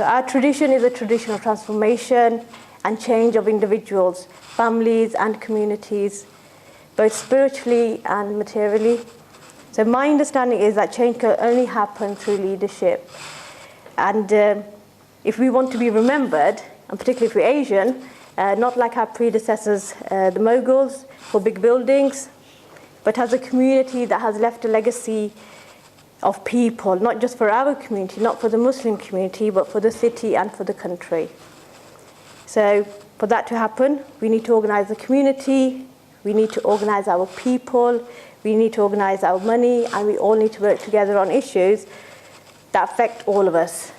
So our tradition is a tradition of transformation and change of individuals, families and communities, both spiritually and materially. So my understanding is that change can only happen through leadership. And if we want to be remembered, and particularly if we're Asian, not like our predecessors, the Mughals, for big buildings, but as a community that has left a legacy of people, not just for our community, not for the Muslim community, but for the city and for the country. So for that to happen, we need to organize the community, we need to organize our people, we need to organize our money, and we all need to work together on issues that affect all of us.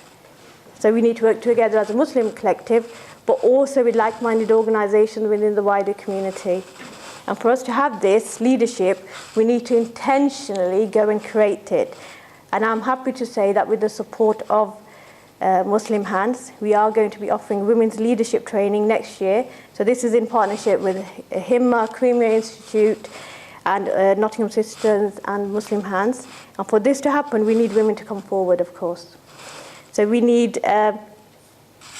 So we need to work together as a Muslim collective, but also with like-minded organizations within the wider community. And for us to have this leadership, we need to intentionally go and create it. And I'm happy to say that with the support of Muslim Hands, we are going to be offering women's leadership training next year. So this is in partnership with HIMMAH Institute and Nottingham Sisters and Muslim Hands. And for this to happen, we need women to come forward, of course. So we need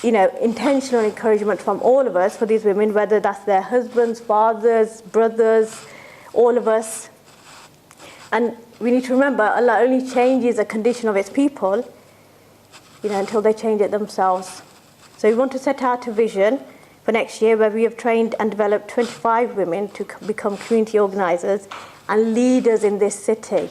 intentional encouragement from all of us for these women, whether that's their husbands, fathers, brothers, all of us. And we need to remember, Allah only changes a condition of its people, until they change it themselves. So we want to set out a vision for next year where we have trained and developed 25 women to become community organizers and leaders in this city.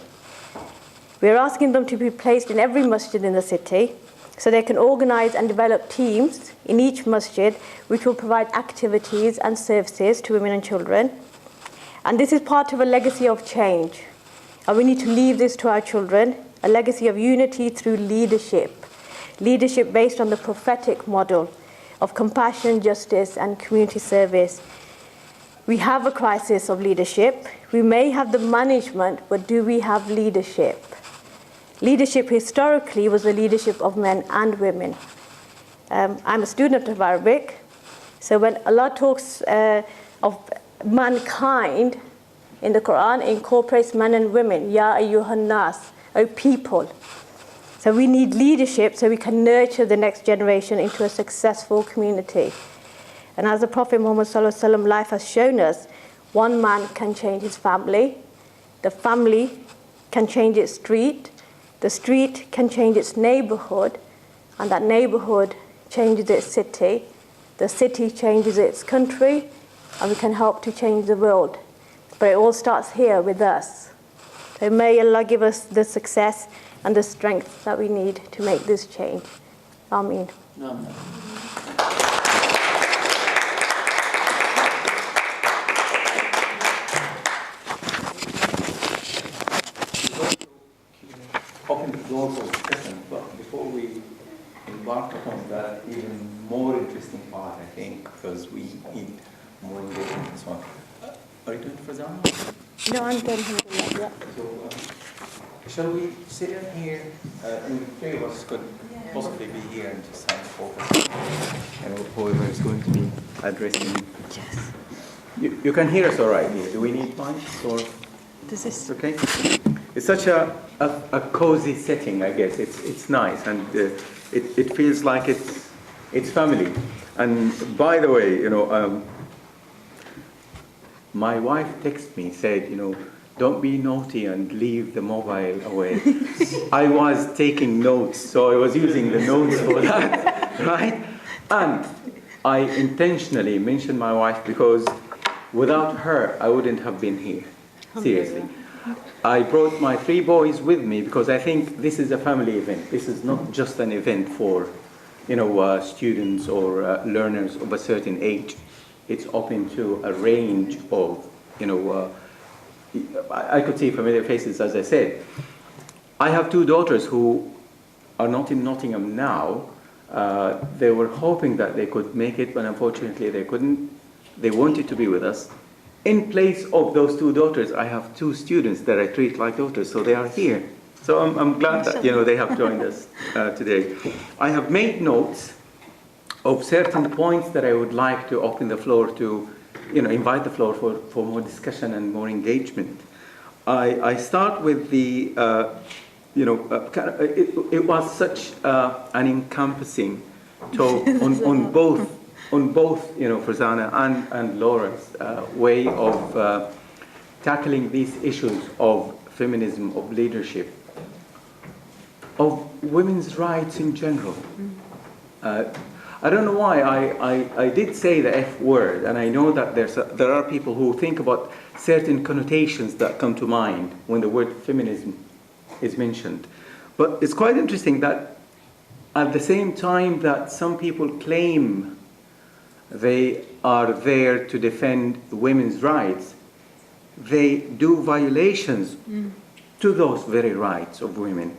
We are asking them to be placed in every masjid in the city, so they can organize and develop teams in each masjid which will provide activities and services to women and children. And this is part of a legacy of change. And we need to leave this to our children, a legacy of unity through leadership. Leadership based on the prophetic model of compassion, justice, and community service. We have a crisis of leadership. We may have the management, but do we have leadership? Leadership historically was the leadership of men and women. I'm a student of Arabic, so when Allah talks of mankind in the Quran, it incorporates men and women. Ya ayyuhan nas, O people. So we need leadership so we can nurture the next generation into a successful community. And as the Prophet Muhammad Sallallahu Alaihi Wasallam life has shown us, one man can change his family, the family can change its street, the street can change its neighborhood, and that neighborhood changes its city, the city changes its country, and we can help to change the world. But it all starts here with us. So may Allah give us the success and the strength that we need to make this change. Ameen. Amen. Open the door for discussion, but before we embark upon that even more interesting part, I think, because we need more engagement in this one. Are you doing it for Zana? No, I'm done here. Yeah. So, shall we sit in here, and the three of us could possibly be here and just have a focus, and whoever is going to be addressing. Yes. You can hear us all right here. Do we need mics or? This is Okay. It's such a cozy setting, I guess. It's nice, and it feels like it's family. And by the way, my wife texted me, said, don't be naughty and leave the mobile away. I was taking notes, so I was using the notes for that, right? And I intentionally mentioned my wife because without her, I wouldn't have been here. Seriously. I brought my 3 boys with me because I think this is a family event. This is not just an event for, students or learners of a certain age. It's open to a range of, I could see familiar faces, as I said. I have 2 daughters who are not in Nottingham now. They were hoping that they could make it, but unfortunately they couldn't. They wanted to be with us. In place of those 2 daughters, I have 2 students that I treat like daughters, so they are here. So I'm glad that they have joined us today. I have made notes of certain points that I would like to open the floor to, invite the floor for more discussion and more engagement. I start with the it was such an encompassing talk on both, Farzana and Laura's way of tackling these issues of feminism, of leadership, of women's rights in general. I don't know why I did say the F word, and I know that there are people who think about certain connotations that come to mind when the word feminism is mentioned. But it's quite interesting that at the same time that some people claim they are there to defend women's rights, they do violations to those very rights of women.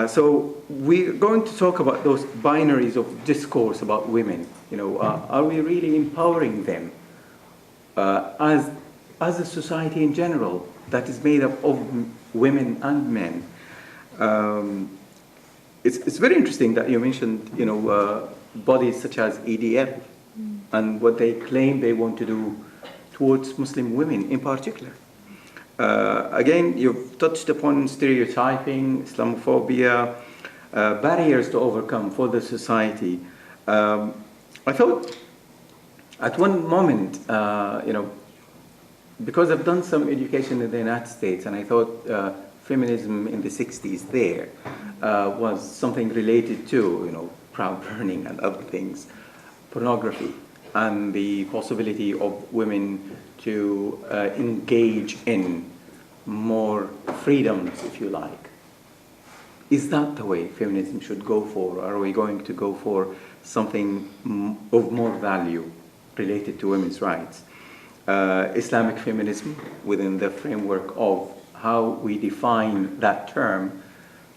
So we're going to talk about those binaries of discourse about women. Are we really empowering them as a society in general that is made up of women and men? It's very interesting that you mentioned, bodies such as EDF and what they claim they want to do towards Muslim women in particular. Again, you've touched upon stereotyping, Islamophobia, barriers to overcome for the society. I thought at one moment, because I've done some education in the United States, and I thought feminism in the 60s there was something related to, proud burning and other things, pornography, and the possibility of women to engage in more freedoms, if you like. Is that the way feminism should go for, or are we going to go for something of more value related to women's rights? Islamic feminism, within the framework of how we define that term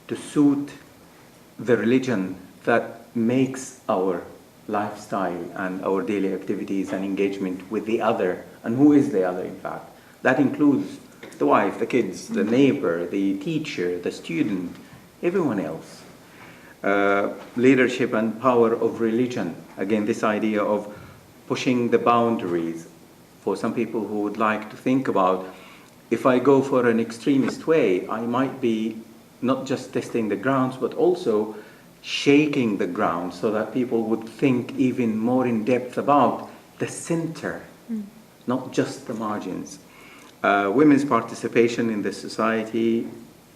to suit the religion that makes our lifestyle and our daily activities and engagement with the other. And who is the other, in fact? That includes the wife, the kids, the neighbor, the teacher, the student, everyone else. Leadership and power of religion. Again, this idea of pushing the boundaries for some people who would like to think about, if I go for an extremist way, I might be not just testing the grounds, but also shaking the ground so that people would think even more in depth about the center, not just the margins. Women's participation in the society,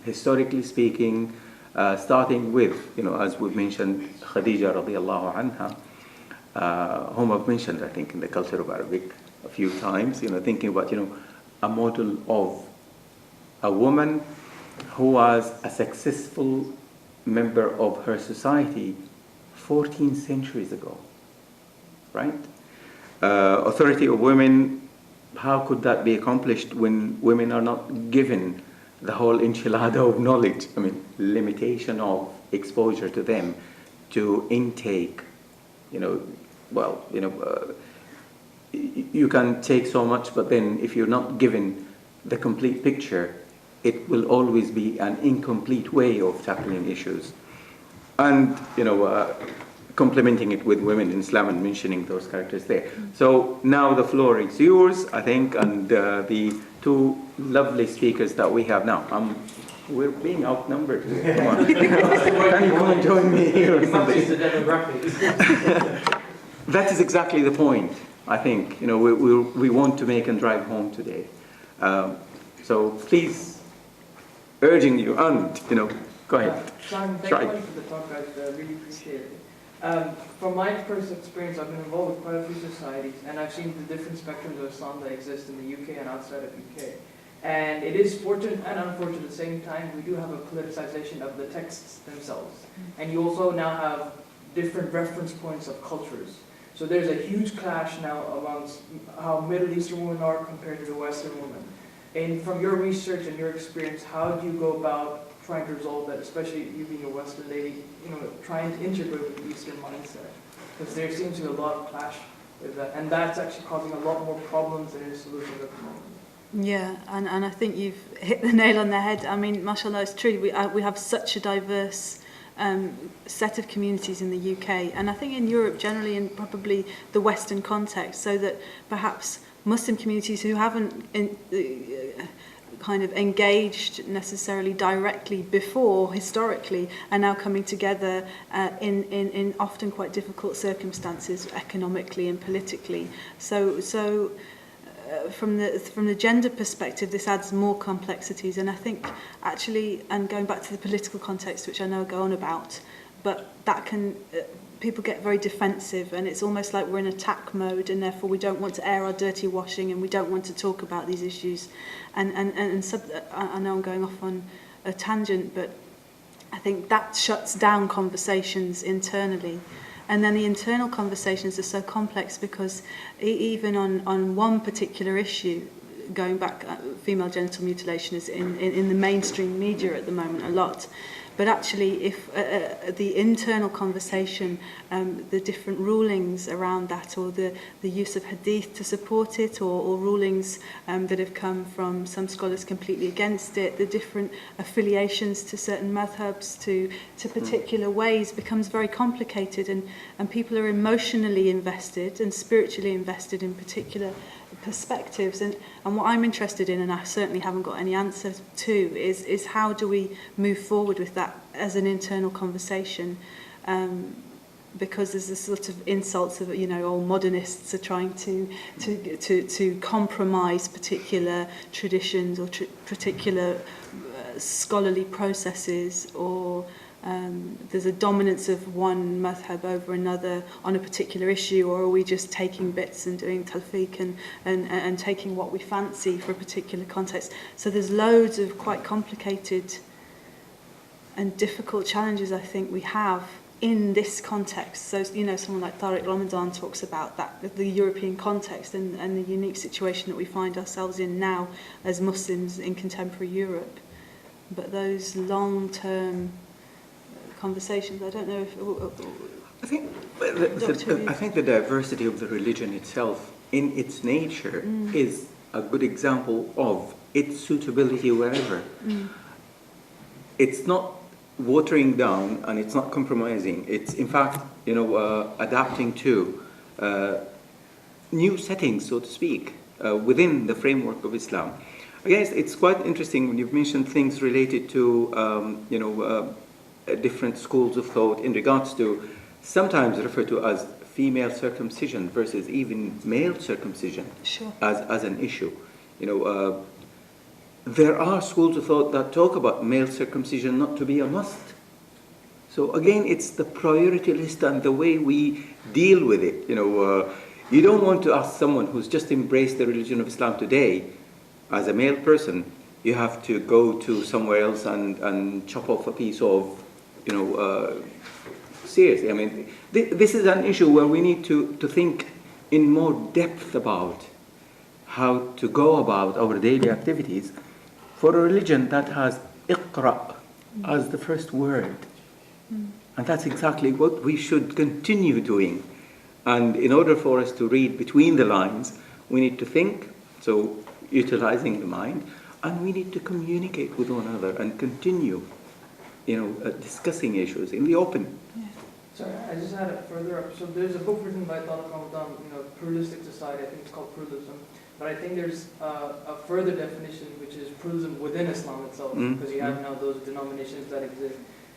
historically speaking, starting with, as we've mentioned, Khadija radiallahu anha, whom I've mentioned, I think, in the culture of Arabic a few times, thinking about, a model of a woman who was a successful member of her society 14 centuries ago, right? Authority of women, how could that be accomplished when women are not given the whole enchilada of knowledge? I mean, limitation of exposure to them, to intake, you can take so much, but then if you're not given the complete picture, it will always be an incomplete way of tackling issues. And, complementing it with women in Islam and mentioning those characters there. So now the floor is yours, I think, and the two lovely speakers that we have now. We're being outnumbered today. Come on. Can you come and join me here or something? That is exactly the point, I think. We want to make and drive home today. So please, urging you, and, go ahead. Simon, thank you for the talk, guys. I really appreciate it. From my personal experience, I've been involved with quite a few societies, and I've seen the different spectrums of Islam that exist in the UK and outside of UK. And it is fortunate and unfortunate at the same time. We do have a politicization of the texts themselves. And you also now have different reference points of cultures. So there's a huge clash now amongst how Middle Eastern women are compared to the Western women. And from your research and your experience, how do you go about trying to resolve that, especially you being a Western lady, trying to integrate with the Eastern mindset? Because there seems to be a lot of clash with that, and that's actually causing a lot more problems than any solutions at the moment. Yeah, and I think you've hit the nail on the head. I mean, mashallah, it's true. We have such a diverse set of communities in the UK, and I think in Europe generally, and probably the Western context, so that perhaps Muslim communities who haven't kind of engaged necessarily directly before, historically, are now coming together in often quite difficult circumstances, economically and politically. So from the gender perspective, this adds more complexities, and I think actually, and going back to the political context, which I know I go on about, but that can people get very defensive, and it's almost like we're in attack mode, and therefore we don't want to air our dirty washing, and we don't want to talk about these issues. I know I'm going off on a tangent, but I think that shuts down conversations internally. And then the internal conversations are so complex because even on one particular issue, going back, female genital mutilation is in the mainstream media at the moment a lot. But actually, if the internal conversation, the different rulings around that, or the use of hadith to support it, or rulings that have come from some scholars completely against it, the different affiliations to certain madhabs, to particular ways, becomes very complicated, and people are emotionally invested and spiritually invested in particular perspectives, and what I'm interested in, and I certainly haven't got any answers to, is how do we move forward with that as an internal conversation, because there's this sort of insults of, all modernists are trying to compromise particular traditions or particular scholarly processes, or there's a dominance of one madhab over another on a particular issue, or are we just taking bits and doing talfiq and taking what we fancy for a particular context? So there's loads of quite complicated and difficult challenges I think we have in this context. So, someone like Tariq Ramadan talks about that, the European context and the unique situation that we find ourselves in now as Muslims in contemporary Europe. But those long-term conversations, I don't know if... I think the diversity of the religion itself, in its nature, is a good example of its suitability wherever. It's not watering down, and it's not compromising. It's, in fact, adapting to new settings, so to speak, within the framework of Islam. I guess it's quite interesting when you've mentioned things related to, different schools of thought in regards to, sometimes referred to as female circumcision versus even male circumcision. Sure. as an issue. There are schools of thought that talk about male circumcision not to be a must. So again, it's the priority list and the way we deal with it. You don't want to ask someone who's just embraced the religion of Islam today, as a male person, you have to go to somewhere else and chop off a piece of, seriously. I mean, this is an issue where we need to think in more depth about how to go about our daily activities for a religion that has Iqra as the first word. And that's exactly what we should continue doing. And in order for us to read between the lines, we need to think, so utilizing the mind, and we need to communicate with one another and continue, discussing issues in the open. Yeah. Sorry, I just had it further up. So there's a book written by Tariq Ramadan, Pluralistic Society, I think it's called Pluralism. But I think there's a further definition, which is pluralism within Islam itself, because you have now those denominations that exist.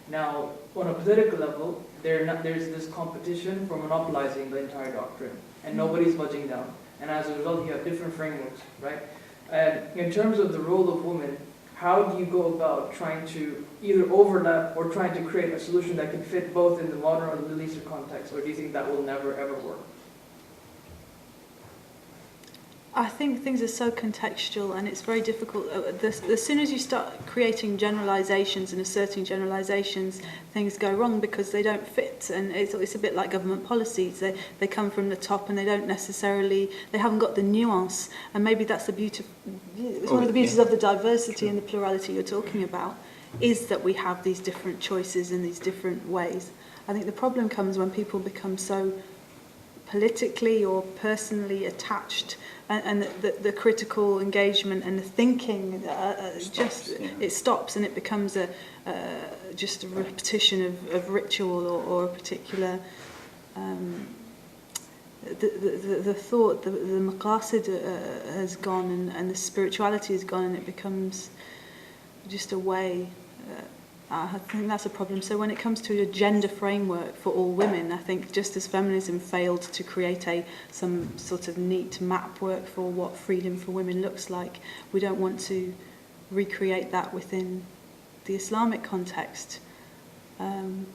Now, on a political level, there's this competition for monopolizing the entire doctrine, and nobody's budging down. And as a result, you have different frameworks, right? And in terms of the role of women, how do you go about trying to either overlap or trying to create a solution that can fit both in the modern or the Middle Eastern context, or do you think that will never ever work? I think things are so contextual, and it's very difficult. As soon as you start creating generalizations and asserting generalizations, things go wrong because they don't fit. And it's a bit like government policies. They come from the top, and they haven't got the nuance. And maybe that's the beauty. It's one of the beauties of the diversity and the plurality you're talking about, is that we have these different choices in these different ways. I think the problem comes when people become so politically or personally attached, and the critical engagement and the thinking it stops, and it becomes just a repetition of ritual or a particular the thought, the maqasid has gone, and the spirituality has gone, and it becomes just a way. I think that's a problem. So when it comes to a gender framework for all women, I think just as feminism failed to create some sort of neat map work for what freedom for women looks like, we don't want to recreate that within the Islamic context. And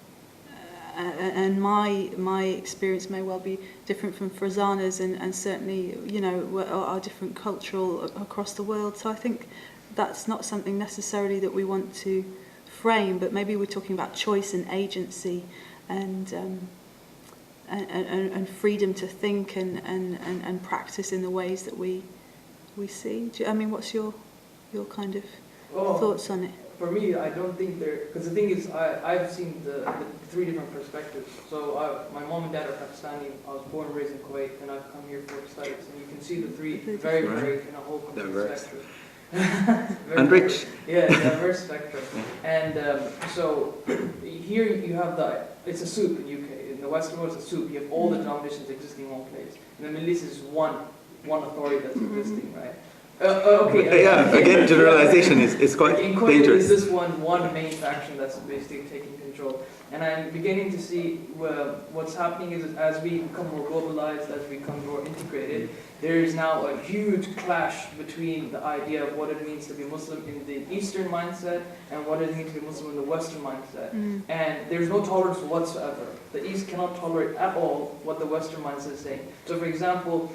my experience may well be different from Farzana's, and certainly, you know, are different cultural across the world. So I think that's not something necessarily that we want to frame, but maybe we're talking about choice and agency, and freedom to think and practice in the ways that we see. I mean, what's your kind of thoughts on it? For me, I don't think because the thing is, I've seen the three different perspectives. So my mom and dad are Pakistani. I was born and raised in Kuwait, and I've come here for studies, and you can see the three very in a whole complete spectrum. And rich. Yeah, diverse spectrum. And so here you have it's a soup in UK. In the Western world, it's a soup. You have all the denominations existing in one place. In the Middle East, is one authority that's existing, right? Okay. Yeah, again, generalization is quite dangerous. Is this one main faction that's basically taking control? And I'm beginning to see what's happening is as we become more globalized, as we become more integrated, there is now a huge clash between the idea of what it means to be Muslim in the Eastern mindset and what it means to be Muslim in the Western mindset. And there's no tolerance whatsoever. The East cannot tolerate at all what the Western mindset is saying. So for example,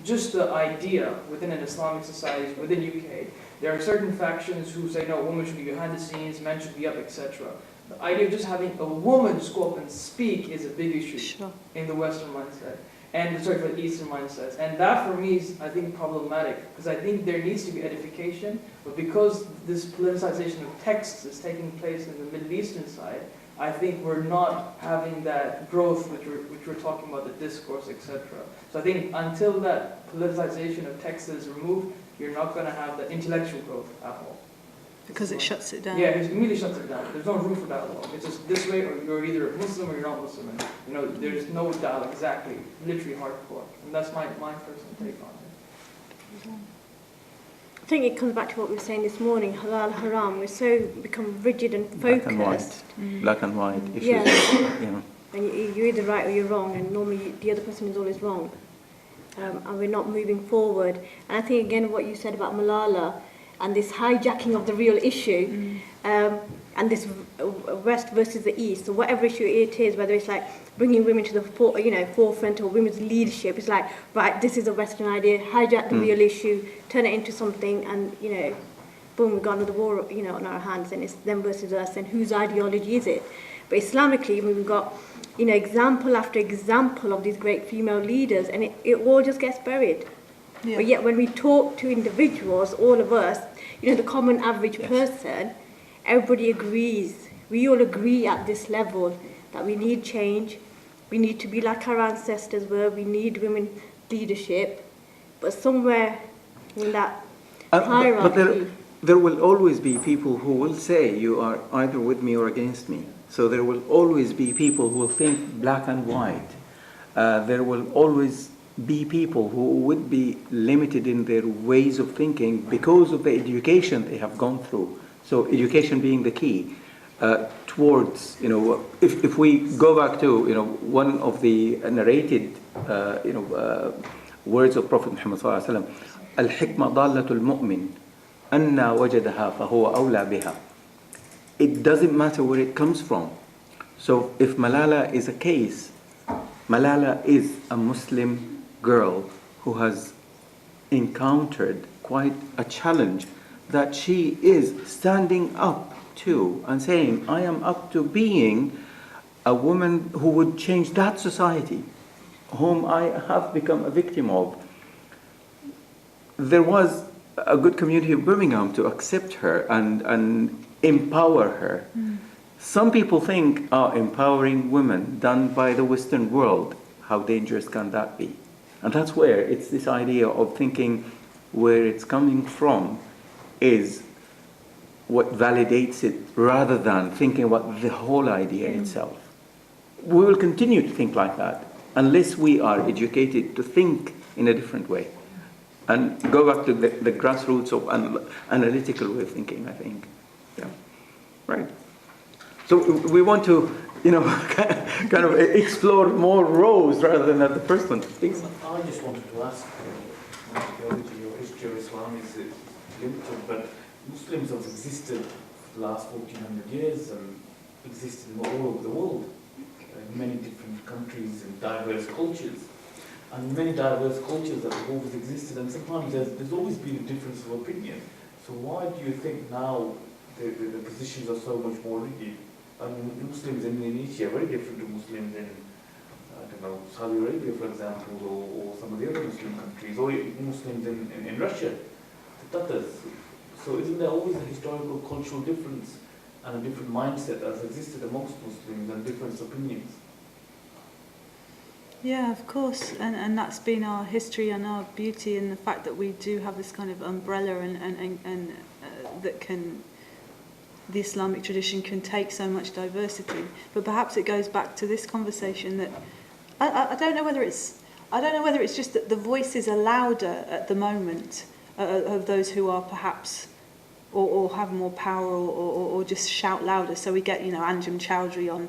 just the idea within an Islamic society, within UK, there are certain factions who say, no, women should be behind the scenes, men should be up, etc. The idea of just having a woman just go up and speak is a big issue in the Western mindset, and for the Eastern mindsets. And that for me is, I think, problematic, because I think there needs to be edification, but because this politicization of texts is taking place in the Middle Eastern side, I think we're not having that growth which we're talking about, the discourse, etc. So I think until that politicization of text is removed, you're not going to have the intellectual growth at all. Because it shuts it down. Yeah, it immediately shuts it down. There's no room for dialogue. It's just this way, or you're either Muslim or you're not Muslim. And, you know, there's no dialogue, exactly, literally hardcore. And that's my personal take on it. I think it comes back to what we were saying this morning, halal, haram. We're so become rigid and focused. Black and white issues. Yeah. And you're either right or you're wrong, and normally the other person is always wrong. And we're not moving forward. And I think, again, what you said about Malala, and this hijacking of the real issue, and this West versus the East, so whatever issue it is, whether it's like bringing women to the forefront or women's leadership, it's like, right, this is a Western idea, hijack the real issue, turn it into something, and, you know, boom, we've got another war, you know, on our hands, and it's them versus us, and whose ideology is it? But Islamically, we've got, you know, example after example of these great female leaders, and it all just gets buried. Yeah. But yet when we talk to individuals, all of us, you know, the common average person, everybody agrees. We all agree at this level that we need change. We need to be like our ancestors were. We need women leadership. But somewhere in that hierarchy... But there will always be people who will say you are either with me or against me. So there will always be people who will think black and white. There will always be people who would be limited in their ways of thinking because of the education they have gone through. So education being the key towards, you know, if we go back to, you know, one of the narrated, words of Prophet Muhammad sallallahu alaihi wasallam, "Al-hikmah dalatul mu'min, anna wajadaha fahuwa awla biha." It doesn't matter where it comes from. So if Malala is a case, Malala is a Muslim girl who has encountered quite a challenge that she is standing up to and saying, I am up to being a woman who would change that society whom I have become a victim of. There was a good community of Birmingham to accept her and empower her. Some people think, empowering women done by the Western world, how dangerous can that be? And that's where it's this idea of thinking where it's coming from is what validates it rather than thinking about the whole idea itself. We will continue to think like that unless we are educated to think in a different way. And go back to the grassroots of analytical way of thinking, I think. Yeah, right. So we want to, kind of explore more roles rather than at the first one. Please. I just wanted to ask, my theology or history of Islam is limited, but Muslims have existed for the last 1400 years and existed all over the world, in many different countries and diverse cultures. And many diverse cultures that have always existed, and sometimes there's always been a difference of opinion. So why do you think now the positions are so much more rigid? I mean, Muslims in Indonesia are very different to Muslims in, I don't know, Saudi Arabia, for example, or some of the other Muslim countries, or Muslims in Russia, the Tatars. So isn't there always a historical cultural difference and a different mindset that has existed amongst Muslims and different opinions? Yeah, of course, and that's been our history and our beauty, and the fact that we do have this kind of umbrella and that the Islamic tradition can take so much diversity. But perhaps it goes back to this conversation that I don't know whether it's just that the voices are louder at the moment of those who are perhaps or have more power or just shout louder. So we get, Anjem Chowdhury on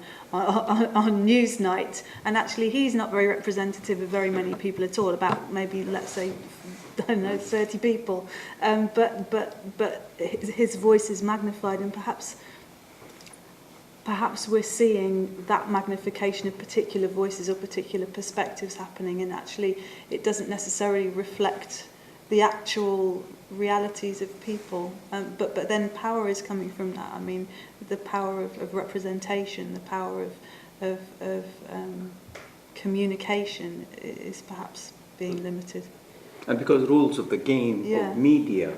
Newsnight, and actually he's not very representative of very many people at all, about maybe, let's say, I don't know, 30 people. But his voice is magnified, and perhaps we're seeing that magnification of particular voices or particular perspectives happening, and actually it doesn't necessarily reflect the actual realities of people, but then power is coming from that. I mean, the power of representation, the power of communication is perhaps being limited. And because rules of the game of media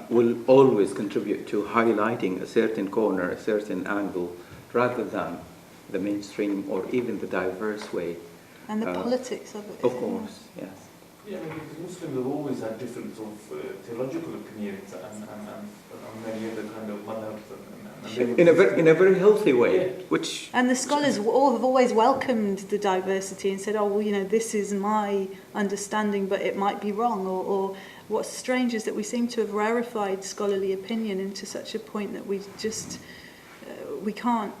will always contribute to highlighting a certain corner, a certain angle, rather than the mainstream or even the diverse way. And the politics of it. Of course, yes. Yeah, because Muslims have always had different sort of theological opinions and many other kind of madhabs. In a very healthy way, which... And the scholars all have always welcomed the diversity and said, oh, well, this is my understanding, but it might be wrong. Or what's strange is that we seem to have rarefied scholarly opinion into such a point that we just, we can't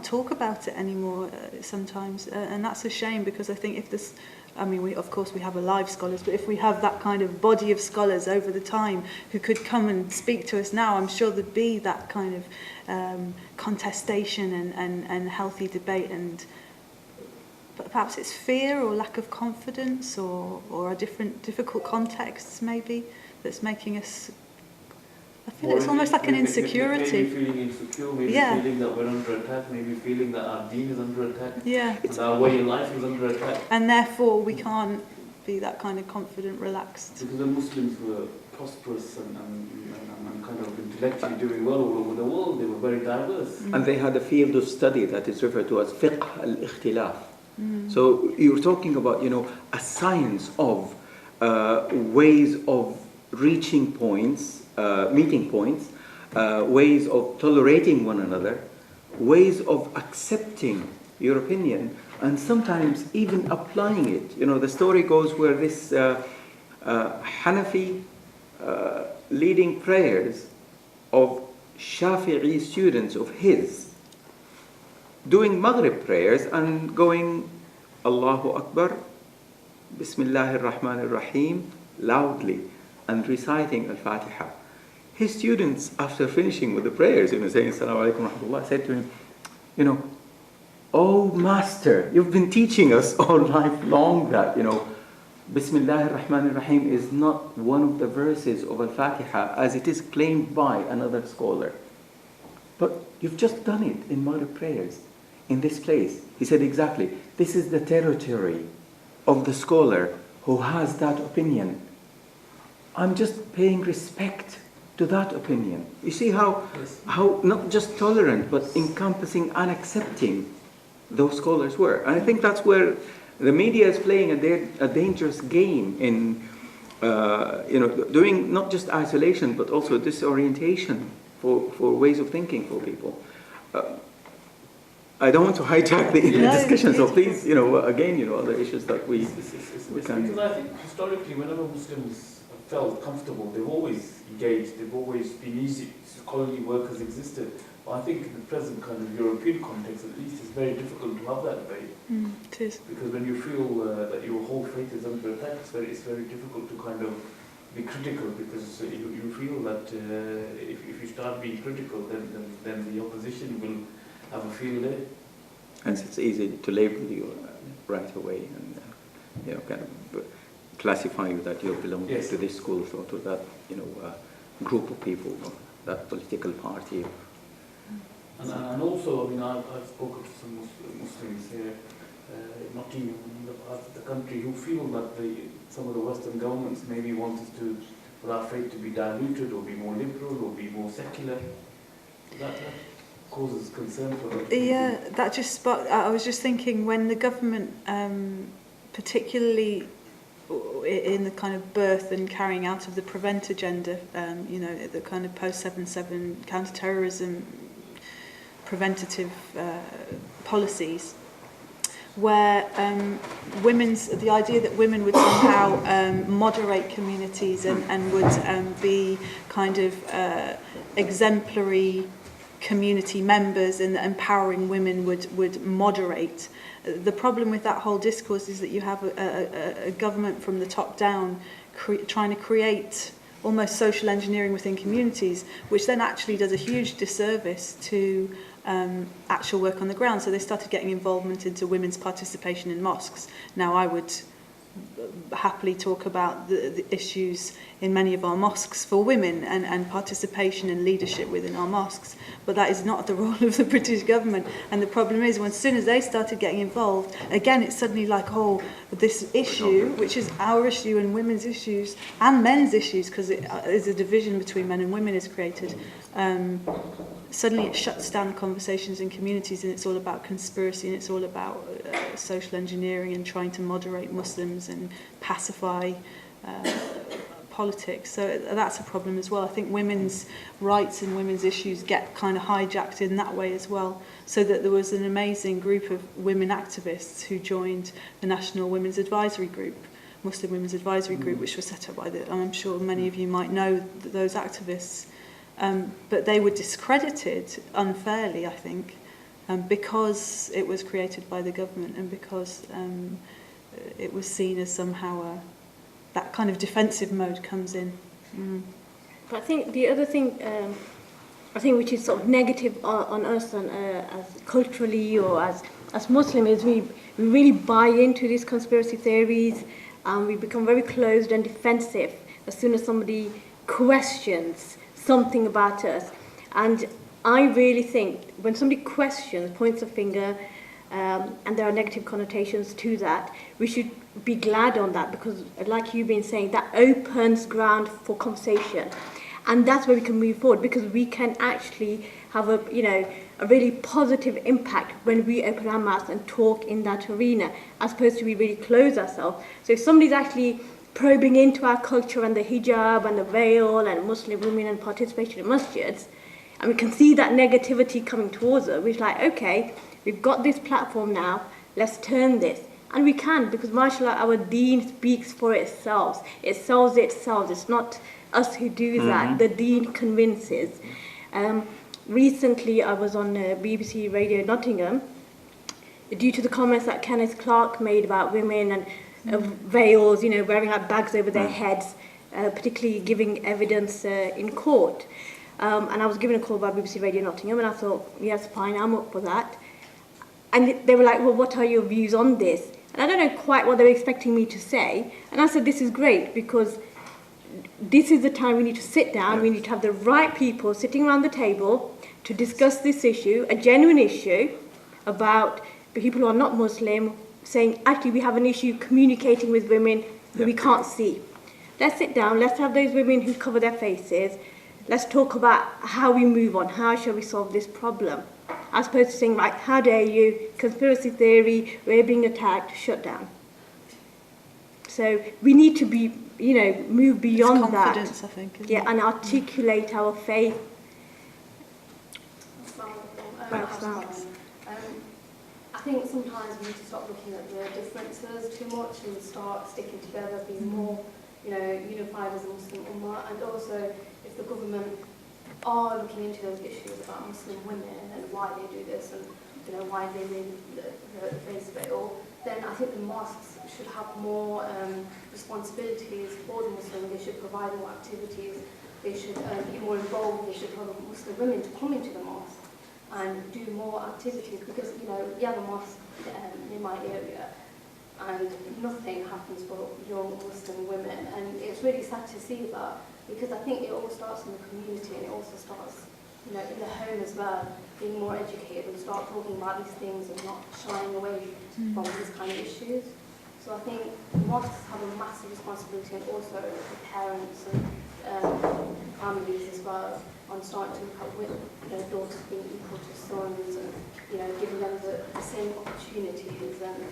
talk about it anymore sometimes. And that's a shame, because I think if this... I mean, we have alive scholars, but if we have that kind of body of scholars over the time who could come and speak to us now, I'm sure there'd be that kind of contestation and healthy debate. But perhaps it's fear or lack of confidence or a difficult contexts maybe that's making us... I feel it's almost like an insecurity. Maybe feeling insecure, maybe feeling that we're under attack, maybe feeling that our deen is under attack, and our way of life is under attack. And therefore we can't be that kind of confident, relaxed. Because the Muslims were prosperous and kind of intellectually doing well all over the world. They were very diverse. And they had a field of study that is referred to as fiqh al-ikhtilaf. So you're talking about, a science of ways of reaching points, meeting points, ways of tolerating one another, ways of accepting your opinion, and sometimes even applying it. The story goes where this Hanafi leading prayers of Shafi'i students of his, doing Maghrib prayers and going Allahu Akbar, Bismillahir Rahmanir Rahim, loudly, and reciting Al-Fatiha. His students, after finishing with the prayers, saying Assalamu alaikum wa rahmatullah, said to him, oh Master, you've been teaching us all life long that, Bismillahir Rahmanir Rahim is not one of the verses of Al-Fatiha as it is claimed by another scholar. But you've just done it in Maghrib prayers, in this place. He said, exactly, this is the territory of the scholar who has that opinion. I'm just paying respect to that opinion. You see how not just tolerant, but encompassing and accepting those scholars were. And I think that's where the media is playing a dangerous game in, doing not just isolation, but also disorientation for ways of thinking for people. I don't want to hijack the No, discussion, so please. please, again, other issues that we can. Because I think historically, whenever Muslims have felt comfortable, they've always engaged, they've always been easy. Colony workers existed. But I think in the present kind of European context, at least, it's very difficult to have that debate. It is. Because when you feel that your whole faith is under attack, it's very difficult to kind of be critical, because you feel that if you start being critical, then the opposition will have a field day. And it's easy to label you right away, and kind of classify you that you belong to this school or to that group of people, or that political party. And also, I mean, I've spoken to some Muslims here, not even in the part of the country, who feel that some of the Western governments maybe want us for our faith to be diluted, or be more liberal, or be more secular. That causes concern for us. Yeah, that just sparked. I was just thinking, when the government, particularly in the kind of birth and carrying out of the prevent agenda, the kind of post 7/7 counter-terrorism preventative policies, where the idea that women would somehow moderate communities and would be kind of exemplary community members, and empowering women would moderate. The problem with that whole discourse is that you have a government from the top down trying to create almost social engineering within communities, which then actually does a huge disservice to actual work on the ground. So they started getting involvement into women's participation in mosques. Now, I would happily talk about the issues in many of our mosques for women, and participation and leadership within our mosques, but that is not the role of the British government. And the problem is, as soon as they started getting involved, again, it's suddenly like, this issue, which is our issue and women's issues and men's issues, because it is a division between men and women is created, suddenly it shuts down conversations in communities, and it's all about conspiracy, and it's all about social engineering and trying to moderate Muslims and pacify politics. So that's a problem as well. I think women's rights and women's issues get kind of hijacked in that way as well. So that there was an amazing group of women activists who joined the National Women's Advisory Group, Muslim Women's Advisory Group, which was set up by I'm sure many of you might know those activists. But they were discredited unfairly, I think, because it was created by the government, and because it was seen as somehow that kind of defensive mode comes in. But I think the other thing, which is sort of negative on us and as culturally or as Muslim, is we really buy into these conspiracy theories, and we become very closed and defensive as soon as somebody questions something about us. And I really think when somebody questions, points a finger, and there are negative connotations to that, we should be glad on that, because like you've been saying, that opens ground for conversation, and that's where we can move forward, because we can actually have a really positive impact when we open our mouths and talk in that arena, as opposed to we really close ourselves. So if somebody's actually probing into our culture and the hijab and the veil and Muslim women and participation in masjids, and we can see that negativity coming towards us, we're like, okay, we've got this platform now, let's turn this. And we can, because mashallah, our deen speaks for itself. It sells itself. It's not us who do that. The deen convinces. Recently, I was on BBC Radio Nottingham, due to the comments that Kenneth Clark made about women and veils, wearing like bags over their heads, particularly giving evidence in court. And I was given a call by BBC Radio Nottingham, and I thought, yes, fine, I'm up for that. And they were like, well, what are your views on this? And I don't know quite what they were expecting me to say. And I said, this is great, because this is the time we need to sit down, we need to have the right people sitting around the table to discuss this issue, a genuine issue about people who are not Muslim, saying, actually, we have an issue communicating with women who we can't see. Let's sit down, let's have those women who cover their faces, let's talk about how we move on, how shall we solve this problem, as opposed to saying, like, how dare you, conspiracy theory, we're being attacked, shut down. So we need to be, move beyond that. Confidence, I think. And articulate our faith. I think sometimes we need to stop looking at the differences too much and start sticking together, being more, unified as a Muslim Ummah. And also, if the government are looking into those issues about Muslim women and why they do this and why they leave the face veil, then I think the mosques should have more responsibilities for the Muslims. They should provide more activities. They should be more involved. They should tell the Muslim women to come into the mosque and do more activities, because we have a mosque in my area and nothing happens for young Muslim women, and it's really sad to see that, because I think it all starts in the community, and it also starts in the home as well, being more educated and start talking about these things and not shying away from these kind of issues. So I think mosques have a massive responsibility, and also the parents and families as well, on starting to look at daughters being equal to sons, and giving them the same opportunities, and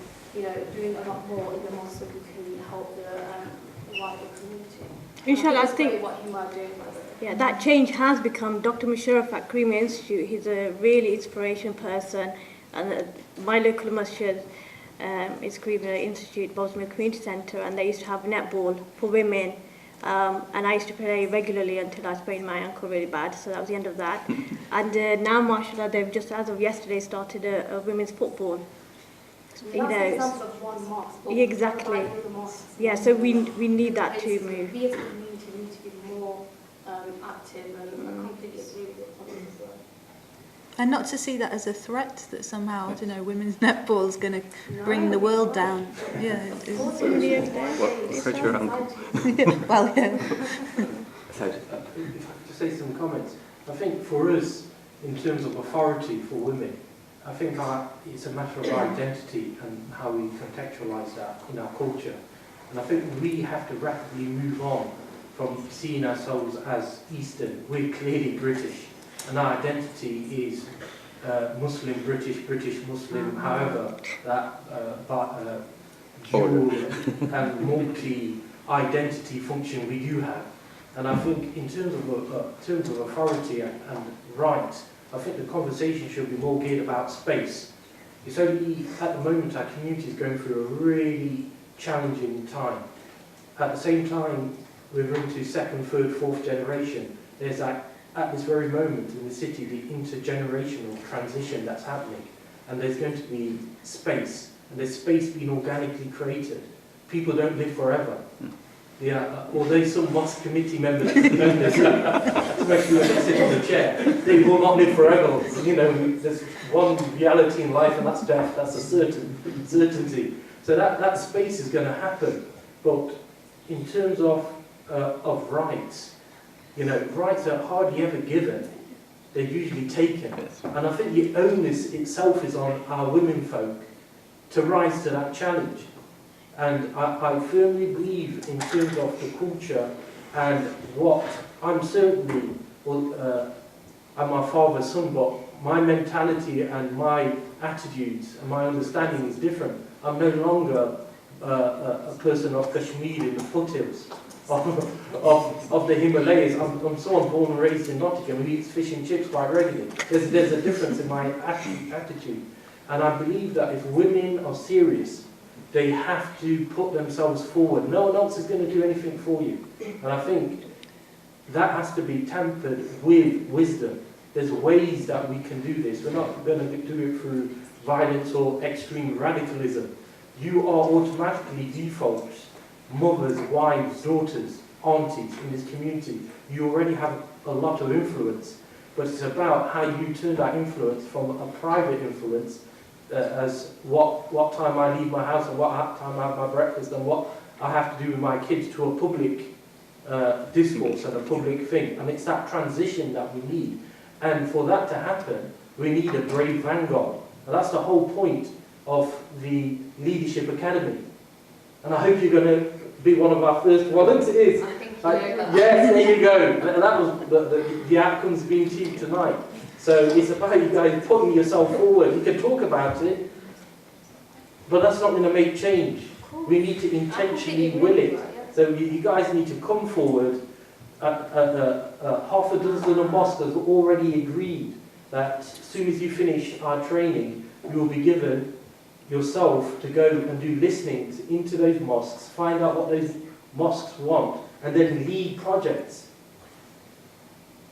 doing a lot more in the mosque so we can help the wider community. Inshallah, I think what HIMMAH are doing. Yeah, that change has become Dr. Musharraf at HIMMAH Institute. He's a really inspiration person, and my local masjid is HIMMAH Institute, Bosnia Community Centre, and they used to have netball for women. And I used to play regularly until I sprained my ankle really bad, so that was the end of that. And now, mashallah, they've just, as of yesterday, started a women's football. That's an example of one mosque. Exactly. Yeah, so we need that to move. We as a community need to be more active, and I completely agree with your point as well. And not to see that as a threat, that somehow, women's netball is going to bring the world down. Yeah. Hurt your uncle. Well, yeah. If I could just say some comments. I think for us, in terms of authority for women, I think it's a matter of identity and how we contextualise that in our culture. And I think we have to rapidly move on from seeing ourselves as Eastern. We're clearly British, and our identity is Muslim, British, Muslim, however that dual and multi-identity function we do have. And I think in terms of authority and rights, I think the conversation should be more geared about space. It's only at the moment our community is going through a really challenging time. At the same time, we're into second, third, fourth generation. There's at this very moment in the city the intergenerational transition that's happening, and there's going to be space, and there's space being organically created. People don't live forever. Yeah, although some mosque committee members, especially when they sit on the chair, they will not live forever. There's one reality in life, and that's death. That's a certainty. So that space is going to happen. But in terms of rights, rights are hardly ever given. They're usually taken. And I think the onus itself is on our women folk to rise to that challenge. And I firmly believe in terms of the culture and what I'm certainly, I'm my father's son, but my mentality and my attitudes and my understanding is different. I'm no longer a person of Kashmir in the foothills of the Himalayas. I'm someone born and raised in Nottingham who eats fish and chips quite regularly. There's a difference in my attitude. And I believe that if women are serious, they have to put themselves forward. No one else is going to do anything for you. And I think that has to be tempered with wisdom. There's ways that we can do this. We're not going to do it through violence or extreme radicalism. You are automatically default mothers, wives, daughters, aunties in this community. You already have a lot of influence. But it's about how you turn that influence from a private influence as what time I leave my house and what time I have my breakfast and what I have to do with my kids to a public discourse and a public thing. And it's that transition that we need. And for that to happen, we need a brave vanguard. And that's the whole point of the Leadership Academy. And I hope you're going to be one of our first volunteers. I think yes, there you go. And that was the outcomes being achieved tonight. So it's about you guys putting yourself forward. You can talk about it, but that's not going to make change. We need to intentionally will it. So you guys need to come forward. Half a dozen of mosques have already agreed that as soon as you finish our training, you will be given yourself to go and do listenings into those mosques, find out what those mosques want, and then lead projects.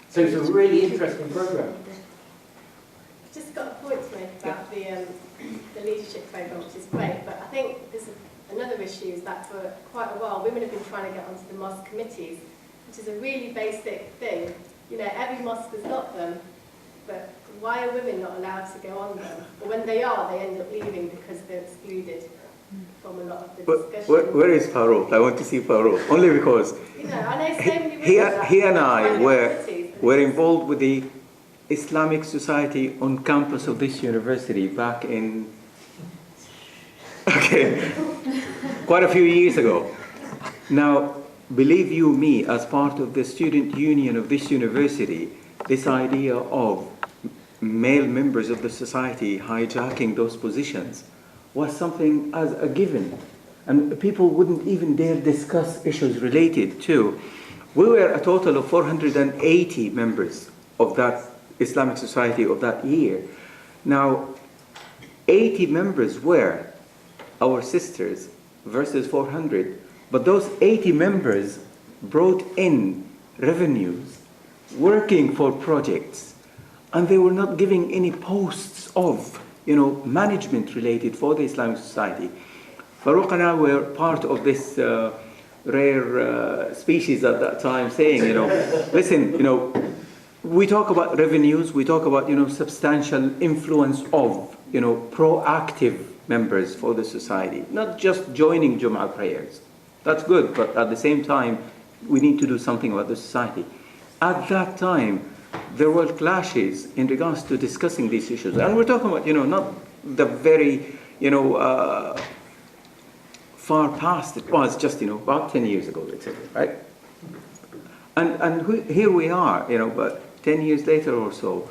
So it's a really interesting program. Just got a point to make about the leadership program, which is great, but I think there's another issue is that for quite a while women have been trying to get onto the mosque committees, which is a really basic thing. You know, every mosque has got them, but why are women not allowed to go on them? Or when they are, they end up leaving because they're excluded from a lot of the discussion. Where is Farouk? I want to see Farouk. Only because You know, I know so many women he and I were were involved with the Islamic Society on campus of this university back in, quite a few years ago. Now, believe you me, as part of the student union of this university, this idea of male members of the society hijacking those positions was something as a given. And people wouldn't even dare discuss issues related to. We were a total of 480 members of that Islamic Society of that year. Now, 80 members were our sisters versus 400, but those 80 members brought in revenues, working for projects, and they were not giving any posts of, management related for the Islamic Society. Farouk and I were part of this rare species at that time, saying, listen, we talk about revenues, we talk about, substantial influence of, proactive members for the society, not just joining Jum'ah prayers. That's good, but at the same time, we need to do something about the society. At that time, there were clashes in regards to discussing these issues. And we're talking about, not the very, far past. It was just, about 10 years ago, let's say, right? And here we are, but 10 years later or so.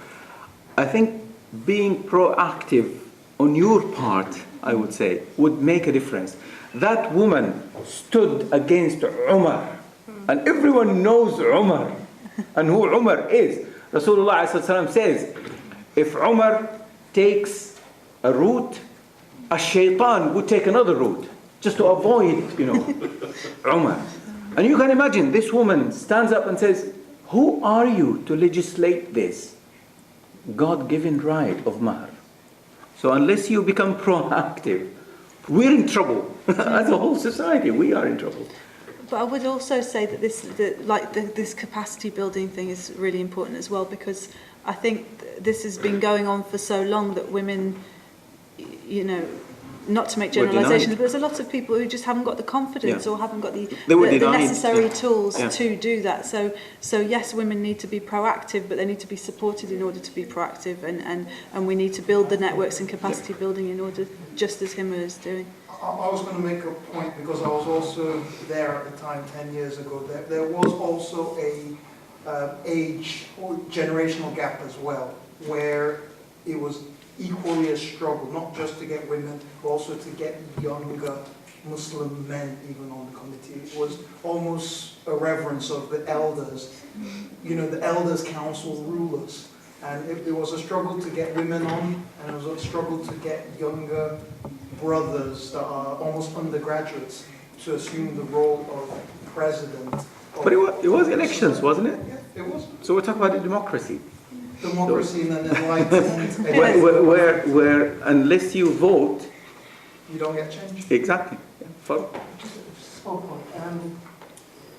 I think being proactive on your part, I would say, would make a difference. That woman stood against Umar, and everyone knows Umar and who Umar is. Rasulullah ﷺ says, if Umar takes a route, a shaitan would take another route, just to avoid, Umar. And you can imagine, this woman stands up and says, who are you to legislate this God-given right of mahr? So unless you become proactive, we're in trouble. As a whole society, we are in trouble. But I would also say that this capacity building thing is really important as well, because I think this has been going on for so long that women, not to make generalizations, but there's a lot of people who just haven't got the confidence or haven't got the necessary tools to do that. So yes, women need to be proactive, but they need to be supported in order to be proactive, and we need to build the networks and capacity building in order, just as HIMMAH is doing. I was going to make a point, because I was also there at the time 10 years ago. There was also a age or generational gap as well, where it was equally a struggle, not just to get women, but also to get younger Muslim men even on the committee. It was almost a reverence of the elders, the elders council rulers. And it was a struggle to get women on, and it was a struggle to get younger brothers that are almost undergraduates to assume the role of president. But it was elections, wasn't it? Yeah, it was. So we're talking about democracy. Democracy and an enlightenment. where unless you vote, you don't get change. Exactly. Yeah. Just a small point.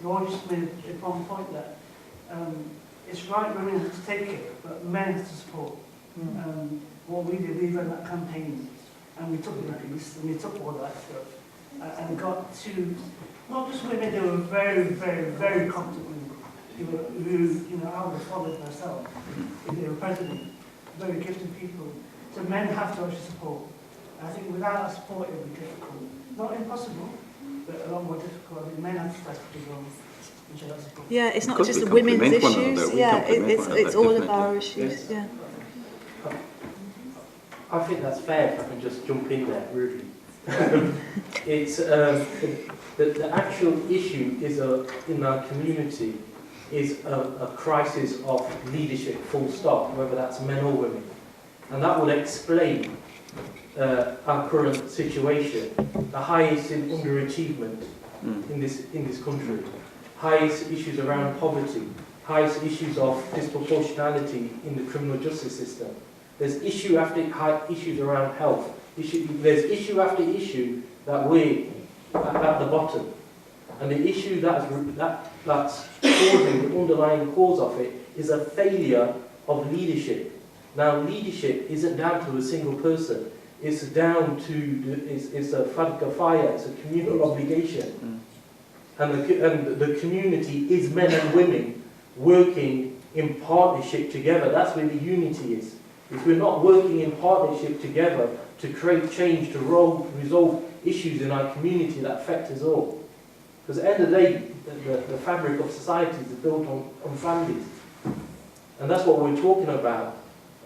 Laura just made one point that it's right women have to take it, but men have to support. What we did, we ran that campaign, and we took the piece, and we took all that stuff, and got to not just women, they were very, very, very competent women. Who I would have followed myself if they were president. Very gifted people. So men have to actually support. I think without that support it would be difficult. Not impossible, but a lot more difficult. I think men have to step up as well. Yeah, it's not just the women's issues. Yeah, it's all of our issues. Yeah. I think that's fair if I can just jump in there rudely. It's the actual issue is in our community is a crisis of leadership, full stop, whether that's men or women. And that will explain our current situation, the highest in underachievement in this country, highest issues around poverty, highest issues of disproportionality in the criminal justice system. There's issue after issues around health. There's issue after issue that we're at the bottom. And the issue that's causing, the underlying cause of it, is a failure of leadership. Now, leadership isn't down to a single person. It's down to, it's a fard kifaya, it's a communal obligation. And the community is men and women working in partnership together. That's where the unity is. If we're not working in partnership together to create change, to resolve issues in our community that affect us all. Because at the end of the day, the fabric of society is built on families. And that's what we're talking about,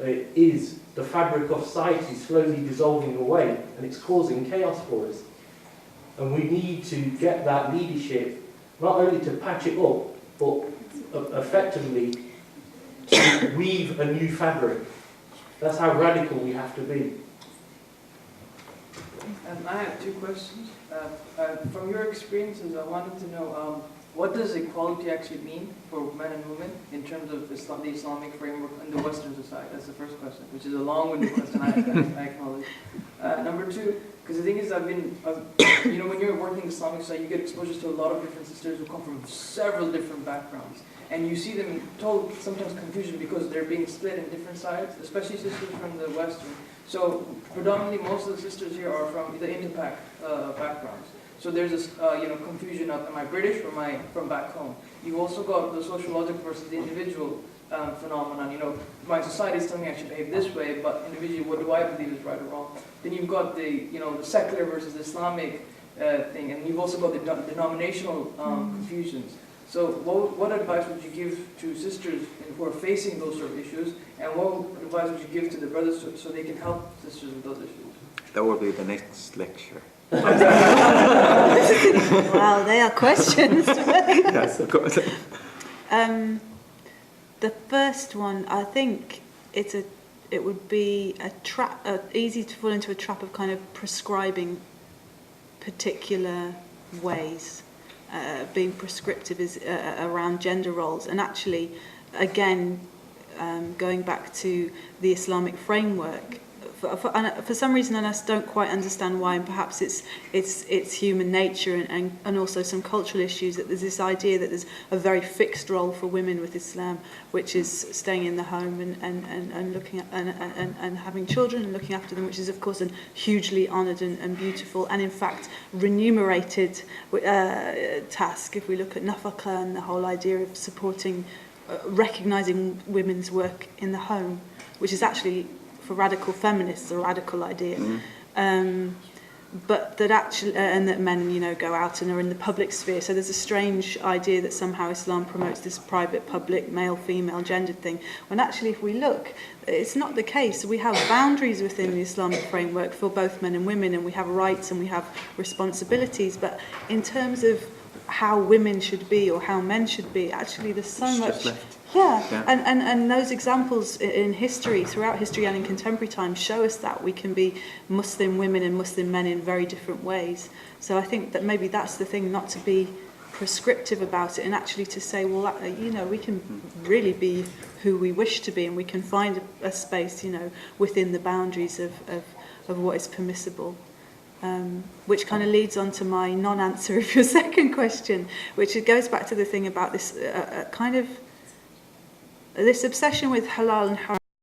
is the fabric of society slowly dissolving away, and it's causing chaos for us. And we need to get that leadership, not only to patch it up, but effectively to weave a new fabric. That's how radical we have to be. I have two questions. From your experiences, I wanted to know what does equality actually mean for men and women in terms of the Islamic framework in the Western society? That's the first question, which is a long-winded question, I acknowledge. Number two, because the thing is, when you're working in the Islamic society, you get exposure to a lot of different sisters who come from several different backgrounds. And you see them told sometimes confusion because they're being split in different sides, especially sisters from the Western. So predominantly most of the sisters here are from the interpack backgrounds. So there's this confusion of, am I British or am I from back home? You've also got the sociological versus the individual phenomenon. My society is telling me I should behave this way, but individually, what do I believe is right or wrong? Then you've got the secular versus Islamic thing, and you've also got the denominational confusions. So what advice would you give to sisters who are facing those sort of issues, and what advice would you give to the brothers so they can help sisters with those issues? That will be the next lecture. Wow, they are questions. Yes, of course. The first one, I think it would be a trap, easy to fall into a trap of kind of prescribing particular ways. Being prescriptive is around gender roles, and actually, again, going back to the Islamic framework, for some reason, and I don't quite understand why, and perhaps it's human nature and also some cultural issues, that there's this idea that there's a very fixed role for women with Islam, which is staying in the home and looking at and having children and looking after them, which is of course a hugely honoured and beautiful and in fact remunerated task. If we look at nafaqah and the whole idea of supporting, recognising women's work in the home, which is actually, for radical feminists, a radical idea, but that actually, and that men, go out and are in the public sphere. So there's a strange idea that somehow Islam promotes this private, public, male, female, gendered thing, when actually, if we look, it's not the case. We have boundaries within the Islamic framework for both men and women, and we have rights and we have responsibilities. But in terms of how women should be or how men should be, actually, there's so much. Yeah. And those examples in history, throughout history and in contemporary times, show us that we can be Muslim women and Muslim men in very different ways. So I think that maybe that's the thing, not to be prescriptive about it, and actually to say, well, we can really be who we wish to be, and we can find a space, within the boundaries of what is permissible. Which kind of leads on to my non-answer of your second question, which it goes back to the thing about this kind of this obsession with halal and haram.